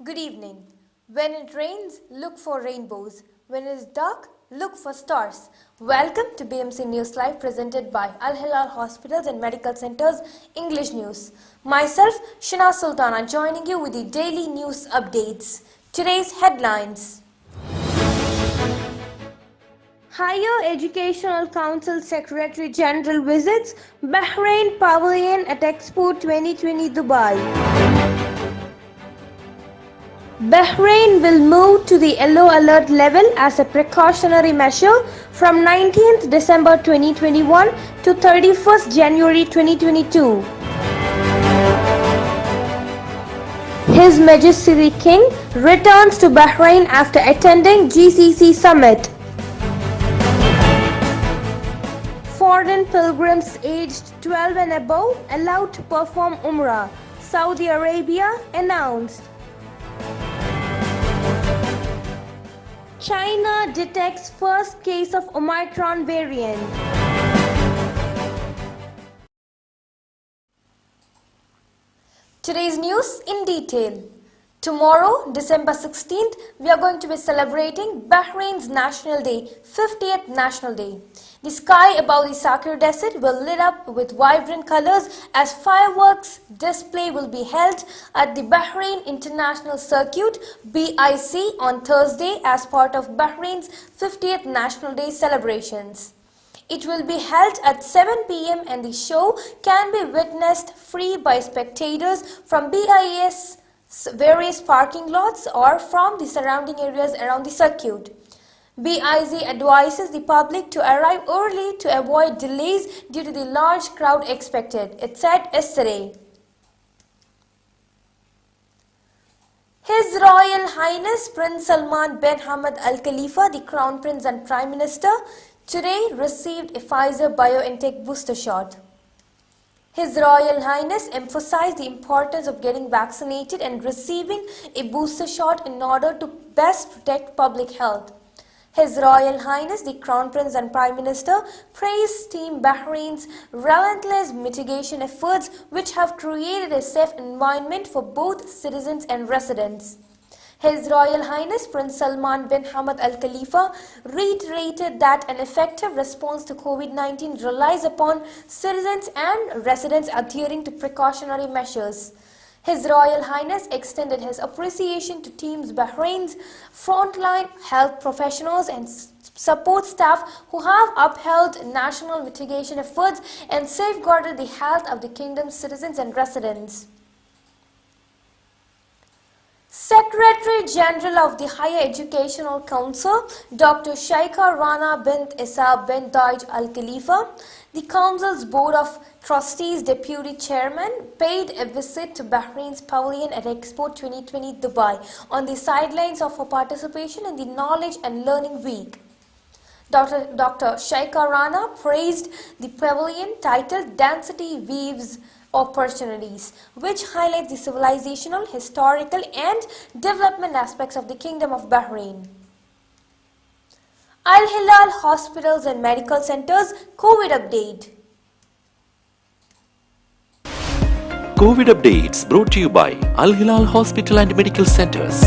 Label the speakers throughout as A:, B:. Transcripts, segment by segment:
A: Good evening. When it rains, look for rainbows. When it is dark, look for stars. Welcome to BMC News Live presented by Al Hilal Hospitals and Medical Centers English News. Myself, Shina Sultana, joining you with the daily news updates. Today's headlines. Higher Educational Council Secretary General visits Bahrain Pavilion at Expo 2020 Dubai. Bahrain will move to the yellow alert level as a precautionary measure from 19th December 2021 to 31st January 2022. His Majesty the King returns to Bahrain after attending GCC summit. Foreign pilgrims aged 12 and above allowed to perform Umrah, Saudi Arabia announced. China detects first case of Omicron variant. Today's news in detail. Tomorrow, December 16th, we are going to be celebrating Bahrain's National Day, 50th National Day. The sky above the Sakir Desert will lit up with vibrant colors as fireworks display will be held at the Bahrain International Circuit (BIC) on Thursday as part of Bahrain's 50th National Day celebrations. It will be held at 7 p.m. and the show can be witnessed free by spectators from BIS various parking lots or from the surrounding areas around the circuit. BIZ advises the public to arrive early to avoid delays due to the large crowd expected, it said yesterday. His Royal Highness Prince Salman bin Hamad Al Khalifa, the Crown Prince and Prime Minister, today received a Pfizer-BioNTech booster shot. His Royal Highness emphasized the importance of getting vaccinated and receiving a booster shot in order to best protect public health. His Royal Highness the Crown Prince and Prime Minister praised Team Bahrain's relentless mitigation efforts which have created a safe environment for both citizens and residents. His Royal Highness Prince Salman bin Hamad Al Khalifa reiterated that an effective response to COVID-19 relies upon citizens and residents adhering to precautionary measures. His Royal Highness extended his appreciation to Teams Bahrain's frontline health professionals and support staff who have upheld national mitigation efforts and safeguarded the health of the kingdom's citizens and residents. Secretary General of the Higher Educational Council, Dr. Sheikha Rana bint Isa bin Daij Al Khalifa, the Council's Board of Trustees Deputy Chairman, paid a visit to Bahrain's pavilion at Expo 2020 Dubai on the sidelines of her participation in the Knowledge and Learning Week. Dr. Sheikha Rana praised the pavilion titled Density Weaves Opportunities, which highlights the civilizational, historical and development aspects of the Kingdom of Bahrain. Al Hilal Hospitals and Medical Centers COVID update.
B: COVID updates brought to you by Al Hilal Hospital and Medical Centers.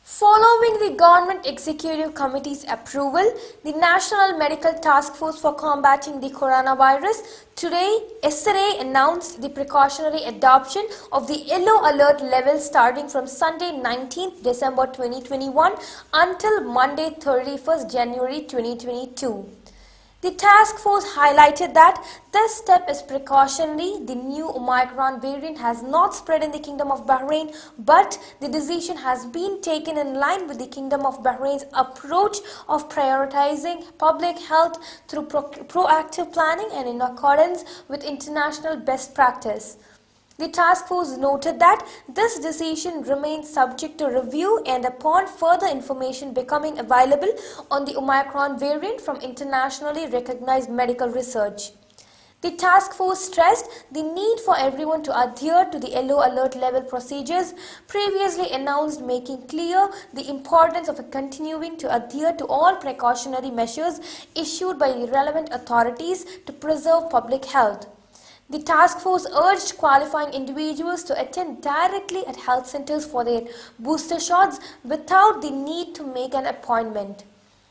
A: Following the Government Executive Committee's approval, the National Medical Task Force for Combating the Coronavirus yesterday announced the precautionary adoption of the yellow alert level starting from Sunday 19th December 2021 until Monday 31st January 2022. The task force highlighted that this step is precautionary. The new Omicron variant has not spread in the Kingdom of Bahrain, but the decision has been taken in line with the Kingdom of Bahrain's approach of prioritizing public health through proactive planning and in accordance with international best practice. The task force noted that this decision remains subject to review and upon further information becoming available on the Omicron variant from internationally recognized medical research. The task force stressed the need for everyone to adhere to the yellow alert level procedures previously announced, making clear the importance of continuing to adhere to all precautionary measures issued by the relevant authorities to preserve public health. The task force urged qualifying individuals to attend directly at health centers for their booster shots without the need to make an appointment.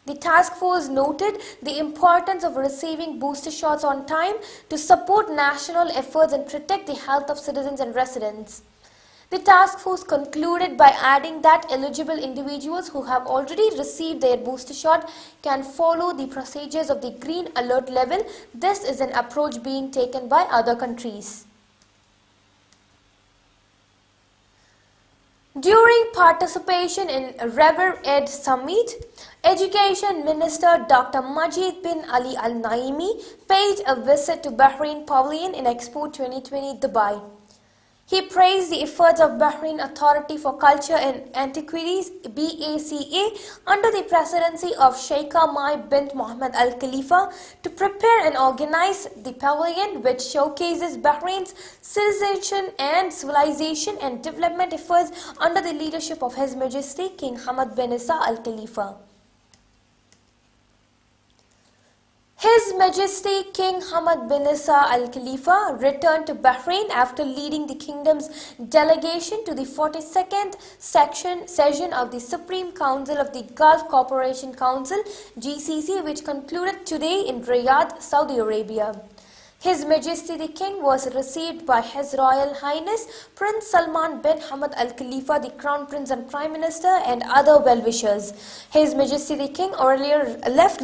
A: The task force noted the importance of receiving booster shots on time to support national efforts and protect the health of citizens and residents. The task force concluded by adding that eligible individuals who have already received their booster shot can follow the procedures of the green alert level. This is an approach being taken by other countries. During participation in River Ed Summit, Education Minister Dr. Majid bin Ali Al Naimi paid a visit to Bahrain Pavilion in Expo 2020 Dubai. He praised the efforts of Bahrain Authority for Culture and Antiquities BACA under the presidency of Sheikha Mai bint Mohammed Al Khalifa to prepare and organize the pavilion, which showcases Bahrain's civilization and development efforts under the leadership of His Majesty King Hamad bin Isa Al Khalifa. His Majesty King Hamad bin Isa Al Khalifa returned to Bahrain after leading the kingdom's delegation to the 42nd session of the Supreme Council of the Gulf Cooperation Council (GCC), which concluded today in Riyadh, Saudi Arabia. His Majesty the King was received by His Royal Highness Prince Salman bin Hamad Al Khalifa, the Crown Prince and Prime Minister, and other well-wishers. His Majesty the King earlier left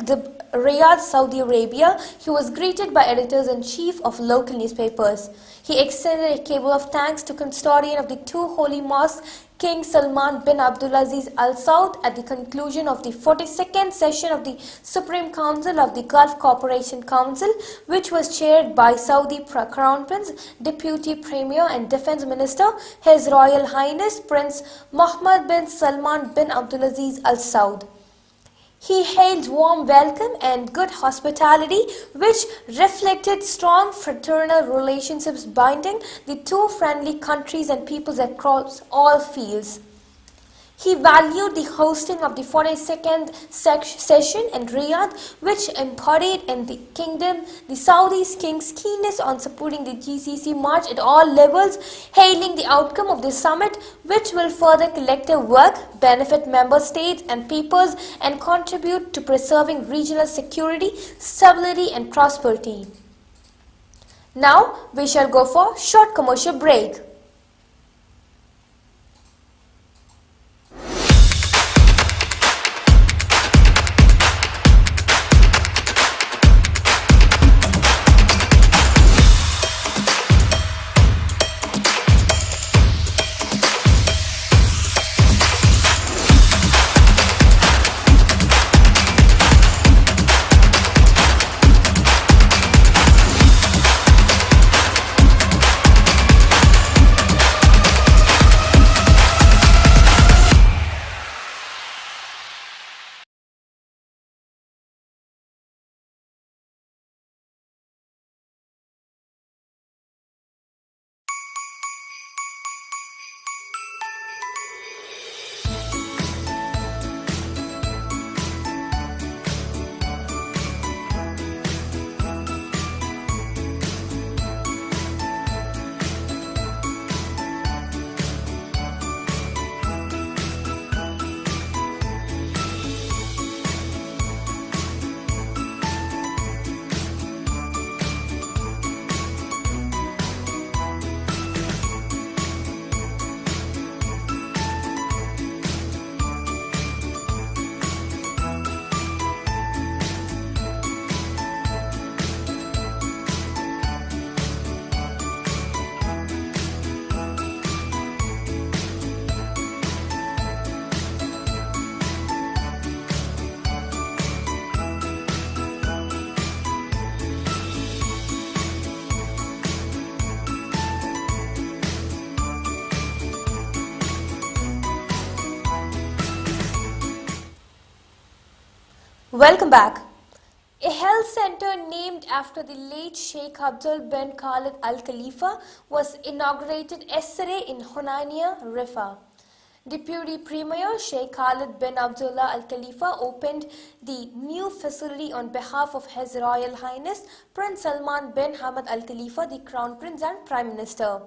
A: Riyadh, Saudi Arabia. He was greeted by editors-in-chief of local newspapers. He extended a cable of thanks to custodian of the two holy mosques, King Salman bin Abdulaziz Al Saud, at the conclusion of the 42nd session of the Supreme Council of the Gulf Cooperation Council, which was chaired by Saudi Crown Prince, Deputy Premier and Defense Minister, His Royal Highness Prince Mohammed bin Salman bin Abdulaziz Al Saud. He hailed warm welcome and good hospitality, which reflected strong fraternal relationships binding the two friendly countries and peoples across all fields. He valued the hosting of the 42nd session in Riyadh, which embodied in the kingdom the Saudi king's keenness on supporting the GCC march at all levels, hailing the outcome of the summit, which will further collective work, benefit member states and peoples, and contribute to preserving regional security, stability, and prosperity. Now we shall go for a short commercial break. Welcome back. A health center named after the late Sheikh Abdul bin Khalid Al Khalifa was inaugurated yesterday in Hunania, Rifa. Deputy Premier Sheikh Khalid bin Abdullah Al Khalifa opened the new facility on behalf of His Royal Highness Prince Salman bin Hamad Al Khalifa, the Crown Prince and Prime Minister.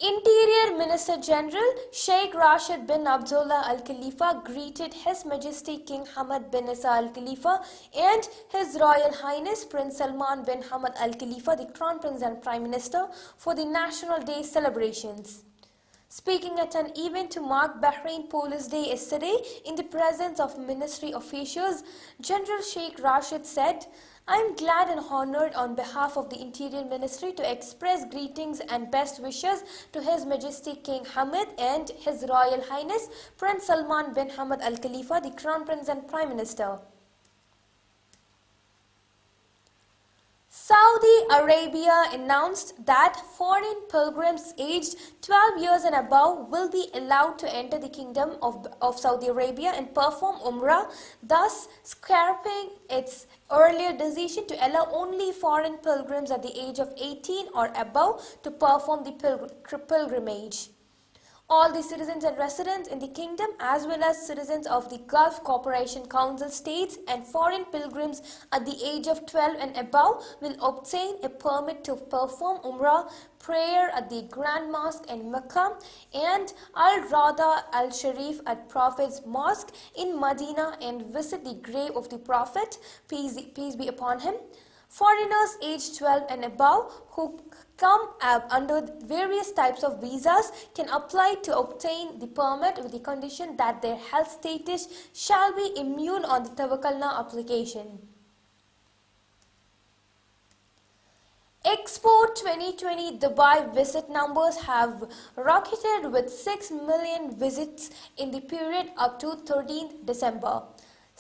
A: Interior Minister General Sheikh Rashid bin Abdullah Al Khalifa greeted His Majesty King Hamad bin Isa Al Khalifa and His Royal Highness Prince Salman bin Hamad Al Khalifa, the Crown Prince and Prime Minister, for the National Day celebrations. Speaking at an event to mark Bahrain Police Day yesterday in the presence of ministry officials, General Sheikh Rashid said, "I am glad and honored on behalf of the Interior Ministry to express greetings and best wishes to His Majesty King Hamad and His Royal Highness Prince Salman bin Hamad Al Khalifa, the Crown Prince and Prime Minister." Saudi Arabia announced that foreign pilgrims aged 12 years and above will be allowed to enter the Kingdom of Saudi Arabia and perform Umrah, thus scrapping its earlier decision to allow only foreign pilgrims at the age of 18 or above to perform the pilgrimage. All the citizens and residents in the kingdom, as well as citizens of the Gulf Cooperation Council states and foreign pilgrims at the age of 12 and above, will obtain a permit to perform Umrah, prayer at the Grand Mosque in Mecca and Al-Rawda Al-Sharif at Prophet's Mosque in Medina, and visit the grave of the Prophet, peace be upon him. Foreigners aged 12 and above who come under various types of visas can apply to obtain the permit with the condition that their health status shall be immune on the Tawakkalna application. Expo 2020 Dubai visit numbers have rocketed with 6 million visits in the period up to 13th December.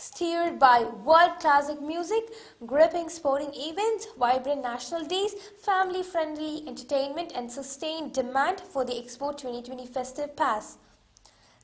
A: Steered by world classic music, gripping sporting events, vibrant national days, family-friendly entertainment and sustained demand for the Expo 2020 festive pass.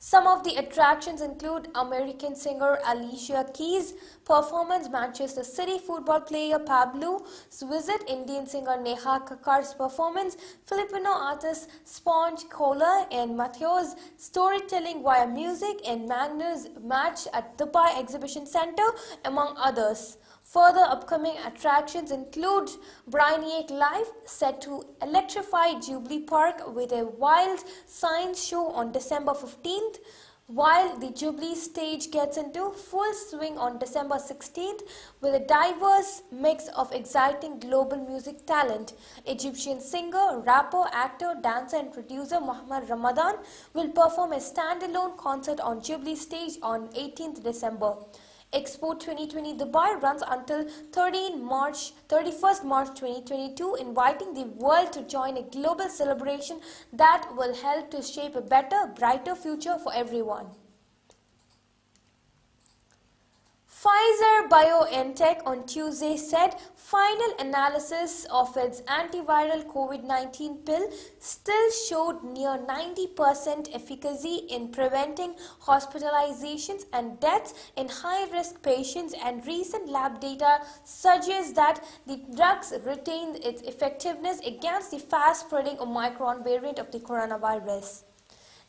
A: Some of the attractions include American singer Alicia Keys' performance, Manchester City football player Pablo's visit, Indian singer Neha Kakkar's performance, Filipino artists Sponge Cola and Mateo's storytelling via music, and Magnus match at Dubai Exhibition Center, among others. Further upcoming attractions include Brainiac Live, set to electrify Jubilee Park with a wild science show on December 15th, while the Jubilee stage gets into full swing on December 16th with a diverse mix of exciting global music talent. Egyptian singer, rapper, actor, dancer and producer Muhammad Ramadan will perform a standalone concert on Jubilee stage on 18th December. Expo 2020 Dubai runs until 31st March 2022, inviting the world to join a global celebration that will help to shape a better, brighter future for everyone. Pfizer-BioNTech on Tuesday said final analysis of its antiviral COVID-19 pill still showed near 90% efficacy in preventing hospitalizations and deaths in high-risk patients, and recent lab data suggests that the drugs retained its effectiveness against the fast-spreading Omicron variant of the coronavirus.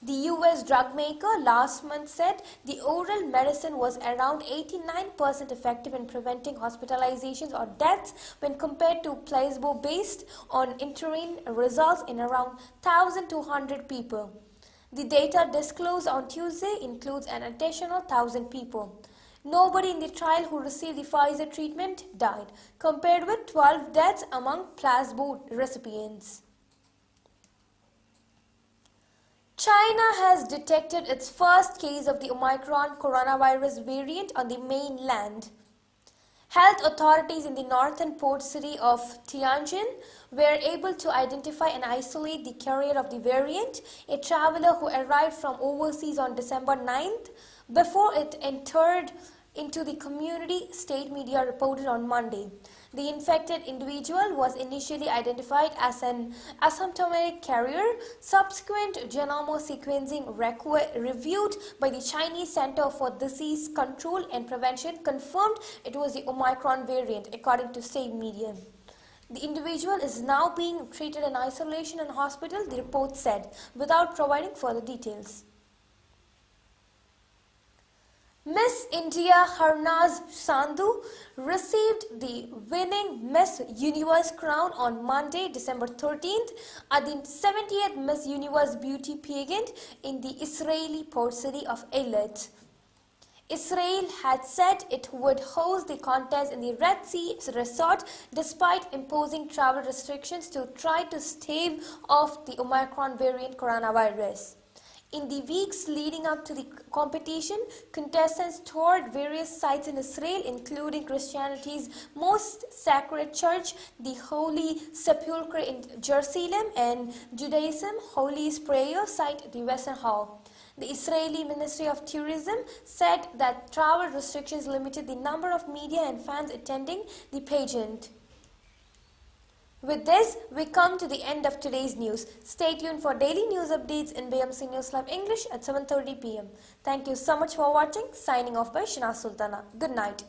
A: The US drug maker last month said the oral medicine was around 89% effective in preventing hospitalizations or deaths when compared to placebo based on interim results in around 1,200 people. The data disclosed on Tuesday includes an additional 1,000 people. Nobody in the trial who received the Pfizer treatment died, compared with 12 deaths among placebo recipients. China has detected its first case of the Omicron coronavirus variant on the mainland. Health authorities in the northern port city of Tianjin were able to identify and isolate the carrier of the variant, a traveler who arrived from overseas on December 9th, before it entered into the community, state media reported on Monday. The infected individual was initially identified as an asymptomatic carrier. Subsequent genome sequencing reviewed by the Chinese Center for Disease Control and Prevention confirmed it was the Omicron variant, according to state media. The individual is now being treated in isolation in hospital, the report said, without providing further details. Miss India Harnaz Sandhu received the winning Miss Universe crown on Monday, December 13th at the 70th Miss Universe Beauty Pageant in the Israeli port city of Eilat. Israel had said it would host the contest in the Red Sea resort despite imposing travel restrictions to try to stave off the Omicron variant coronavirus. In the weeks leading up to the competition, contestants toured various sites in Israel, including Christianity's most sacred church, the Holy Sepulchre in Jerusalem, and Judaism's holiest prayer site, the Western Wall. The Israeli Ministry of Tourism said that travel restrictions limited the number of media and fans attending the pageant. With this, we come to the end of today's news. Stay tuned for daily news updates in BMC News Lab English at 7:30 p.m. Thank you so much for watching. Signing off by Shina Sultana. Good night.